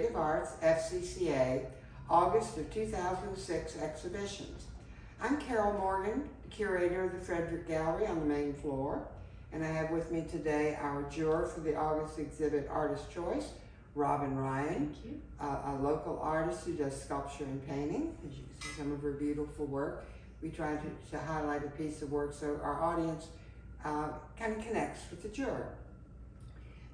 Creative Arts, FCCA, August of 2006 exhibitions. I'm Carol Morgan, curator of the Frederick Gallery on the main floor, and I have with me today our juror for the August exhibit Artist Choice, Robin Ryan, Thank you. A local artist who does sculpture and painting. As you can see some of her beautiful work. We try to highlight a piece of work so our audience kind of connects with the juror.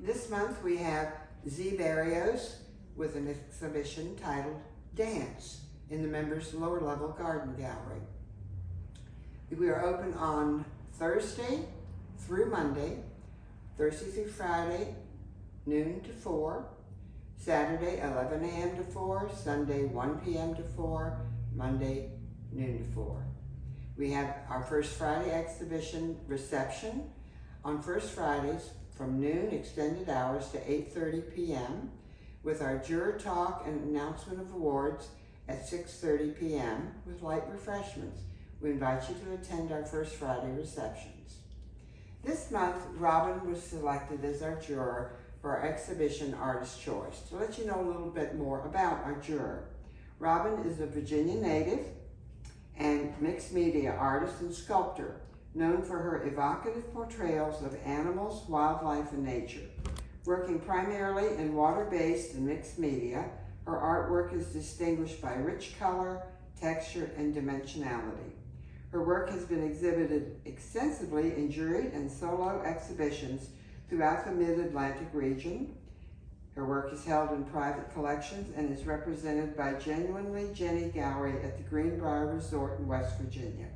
This month we have Z Barrios with an exhibition titled Dance in the members' lower level garden gallery. We are open on Thursday through Monday, Thursday through Friday, noon to 4, Saturday 11 a.m. to 4, Sunday 1 p.m. to 4, Monday noon to 4. We have our First Friday exhibition reception on First Fridays from noon extended hours to 8:30 p.m. with our juror talk and announcement of awards at 6:30 p.m. with light refreshments. We invite you to attend our First Friday receptions. This month, Robin was selected as our juror for our exhibition Artist Choice. To let you know a little bit more about our juror, Robin is a Virginia native and mixed media artist and sculptor, known for her evocative portrayals of animals, wildlife, and nature. Working primarily in water-based and mixed media, her artwork is distinguished by rich color, texture, and dimensionality. Her work has been exhibited extensively in juried and solo exhibitions throughout the Mid-Atlantic region. Her work is held in private collections and is represented by Genuinely Jenny Gallery at the Greenbrier Resort in West Virginia.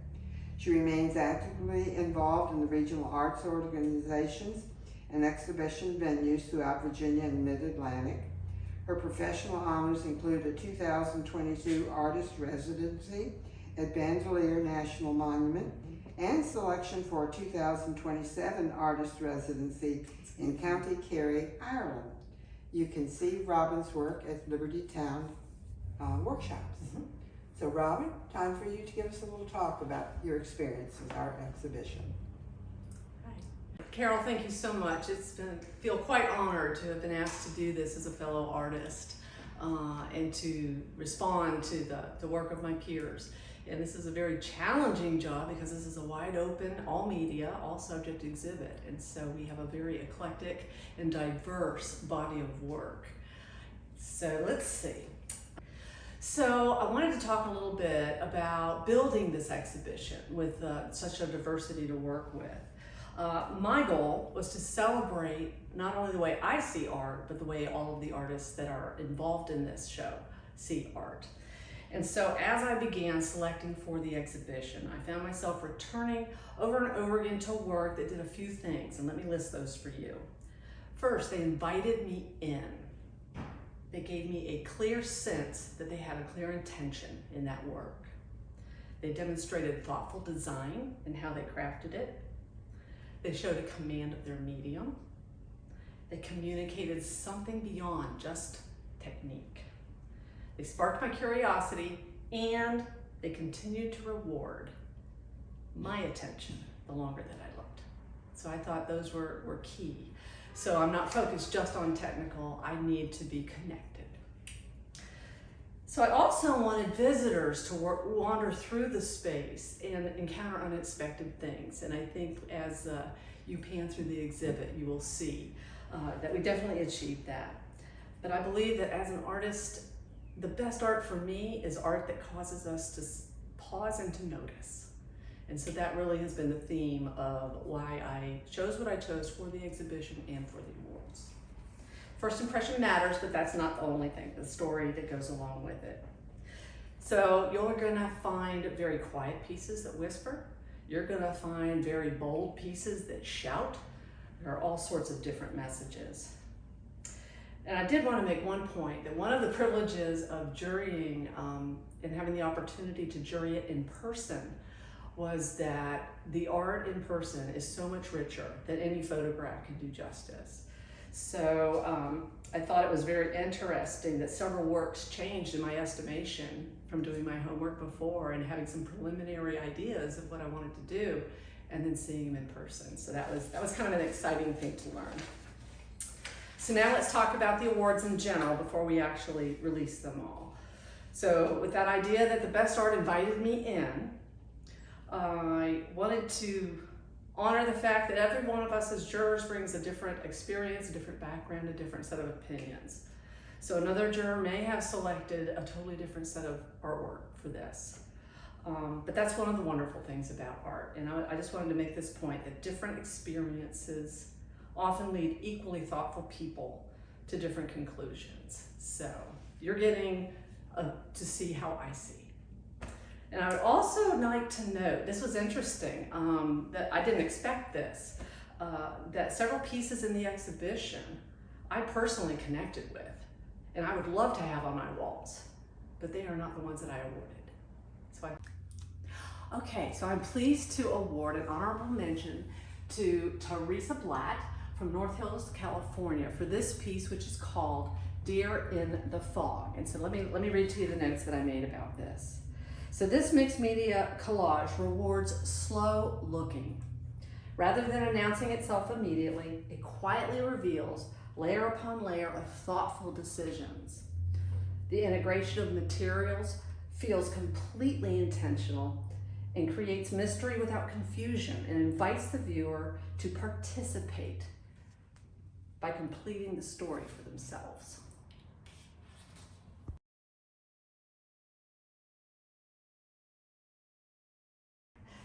She remains actively involved in the regional arts organizations and exhibition venues throughout Virginia and Mid-Atlantic. Her professional honors include a 2022 artist residency at Bandelier National Monument and selection for a 2027 artist residency in County Kerry, Ireland. You can see Robin's work at Liberty Town workshops. So Robin, time for you to give us a little talk about your experience with our exhibition. Hi. Carol, thank you so much. Feel quite honored to have been asked to do this as a fellow artist and to respond to the work of my peers. And this is a very challenging job because this is a wide open, all media, all subject exhibit. And so we have a very eclectic and diverse body of work. So let's see. So I wanted to talk a little bit about building this exhibition with such a diversity to work with. My goal was to celebrate not only the way I see art, but the way all of the artists that are involved in this show see art. And so as I began selecting for the exhibition, I found myself returning over and over again to work that did a few things, and let me list those for you. First, they invited me in. They gave me a clear sense that they had a clear intention in that work. They demonstrated thoughtful design in how they crafted it. They showed a command of their medium. They communicated something beyond just technique. They sparked my curiosity, and they continued to reward my attention the longer that I looked. So I thought those were key. So I'm not focused just on technical, I need to be connected. So I also wanted visitors to wander through the space and encounter unexpected things. And I think as you pan through the exhibit, you will see that we definitely achieved that. But I believe that as an artist, the best art for me is art that causes us to pause and to notice. And so that really has been the theme of why I chose what I chose for the exhibition and for the awards. First impression matters, but that's not the only thing, the story that goes along with it. So you're gonna find very quiet pieces that whisper. You're gonna find very bold pieces that shout. There are all sorts of different messages. And I did want to make one point that one of the privileges of jurying and having the opportunity to jury it in person was that the art in person is so much richer than any photograph can do justice. So I thought it was very interesting that several works changed in my estimation from doing my homework before and having some preliminary ideas of what I wanted to do and then seeing them in person. So that was kind of an exciting thing to learn. So now let's talk about the awards in general before we actually release them all. So with that idea that the best art invited me in, I wanted to honor the fact that every one of us as jurors brings a different experience, a different background, a different set of opinions. So another juror may have selected a totally different set of artwork for this. But that's one of the wonderful things about art. And I just wanted to make this point that different experiences often lead equally thoughtful people to different conclusions. So you're getting to see how I see. And I would also like to note, this was interesting, that I didn't expect this, that several pieces in the exhibition I personally connected with, and I would love to have on my walls, but they are not the ones that I awarded. Okay, so I'm pleased to award an honorable mention to Teresa Blatt from North Hills, California, for this piece, which is called Deer in the Fog. And so let me read to you the notes that I made about this. So this mixed media collage rewards slow looking. Rather than announcing itself immediately, it quietly reveals layer upon layer of thoughtful decisions. The integration of materials feels completely intentional and creates mystery without confusion and invites the viewer to participate by completing the story for themselves.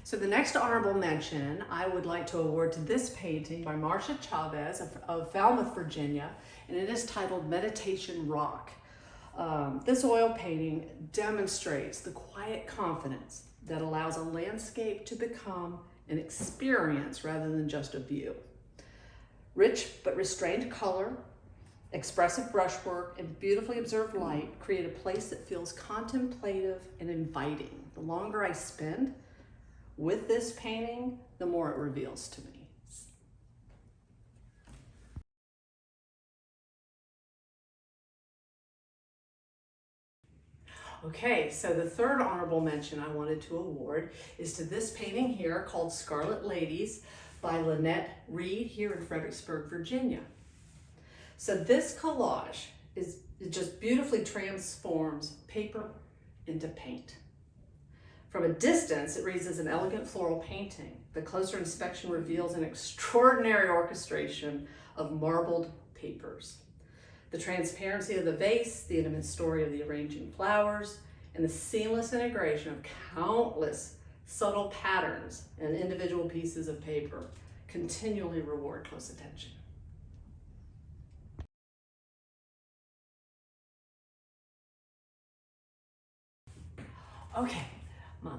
So the next honorable mention I would like to award to this painting by Marcia Chavez of Falmouth, Virginia, and it is titled Meditation Rock. This oil painting demonstrates the quiet confidence that allows a landscape to become an experience rather than just a view. Rich but restrained color, expressive brushwork, and beautifully observed light create a place that feels contemplative and inviting. The longer I spend with this painting, the more it reveals to me. Okay, so the third honorable mention I wanted to award is to this painting here called Scarlet Ladies by Lynette Reed here in Fredericksburg, Virginia. So this collage it just beautifully transforms paper into paint. From a distance, it reads as an elegant floral painting. The closer inspection reveals an extraordinary orchestration of marbled papers. The transparency of the vase, the intimate story of the arranging flowers, and the seamless integration of countless subtle patterns and individual pieces of paper continually reward close attention. Okay,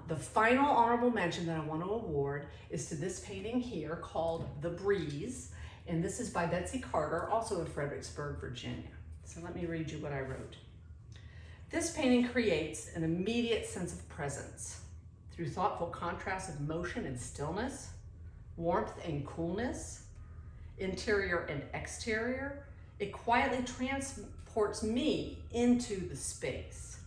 the final honorable mention that I want to award is to this painting here called The Breeze, and this is by Betsy Carter, also of Fredericksburg, Virginia. So let me read you what I wrote. This painting creates an immediate sense of presence through thoughtful contrast of motion and stillness, warmth and coolness, interior and exterior. It quietly transports me into the space.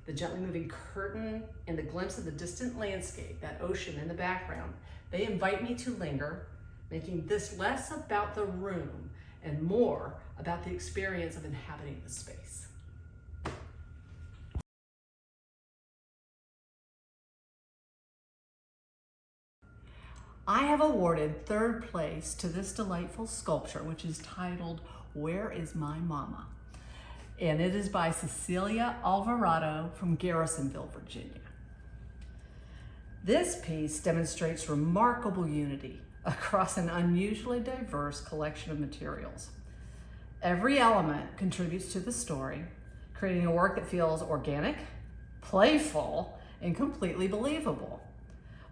The gently moving curtain and the glimpse of the distant landscape, that ocean in the background, they invite me to linger, making this less about the room and more about the experience of inhabiting the space. I have awarded third place to this delightful sculpture, which is titled, Where is My Mama? And it is by Cecilia Alvarado from Garrisonville, Virginia. This piece demonstrates remarkable unity across an unusually diverse collection of materials. Every element contributes to the story, creating a work that feels organic, playful, and completely believable.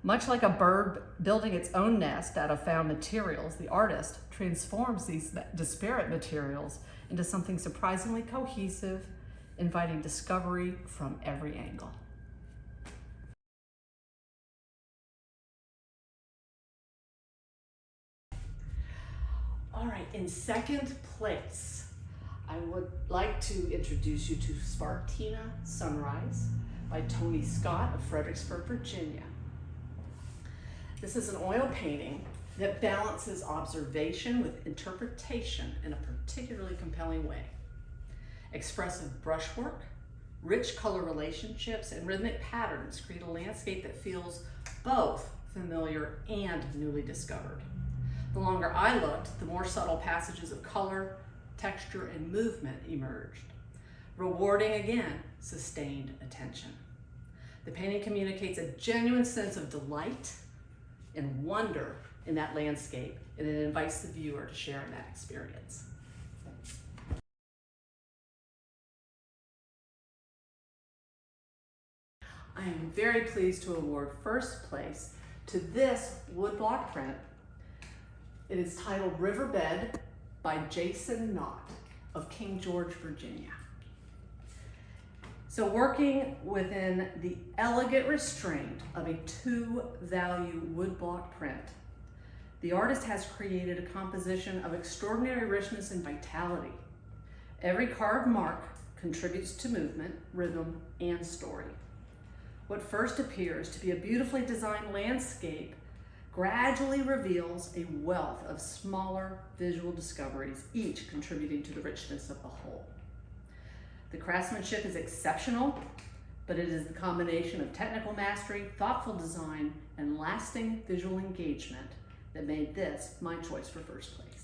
Much like a bird building its own nest out of found materials, the artist transforms these disparate materials into something surprisingly cohesive, inviting discovery from every angle. All right, in second place, I would like to introduce you to Spartina Sunrise by Tony Scott of Fredericksburg, Virginia. This is an oil painting that balances observation with interpretation in a particularly compelling way. Expressive brushwork, rich color relationships, and rhythmic patterns create a landscape that feels both familiar and newly discovered. The longer I looked, the more subtle passages of color, texture, and movement emerged. Rewarding again, sustained attention. The painting communicates a genuine sense of delight and wonder in that landscape, and it invites the viewer to share in that experience. I am very pleased to award first place to this woodblock print. It is titled Riverbed by Jason Knott of King George, Virginia. So working within the elegant restraint of a 2-value woodblock print, the artist has created a composition of extraordinary richness and vitality. Every carved mark contributes to movement, rhythm, and story. What first appears to be a beautifully designed landscape gradually reveals a wealth of smaller visual discoveries, each contributing to the richness of the whole. The craftsmanship is exceptional, but it is the combination of technical mastery, thoughtful design, and lasting visual engagement that made this my choice for first place.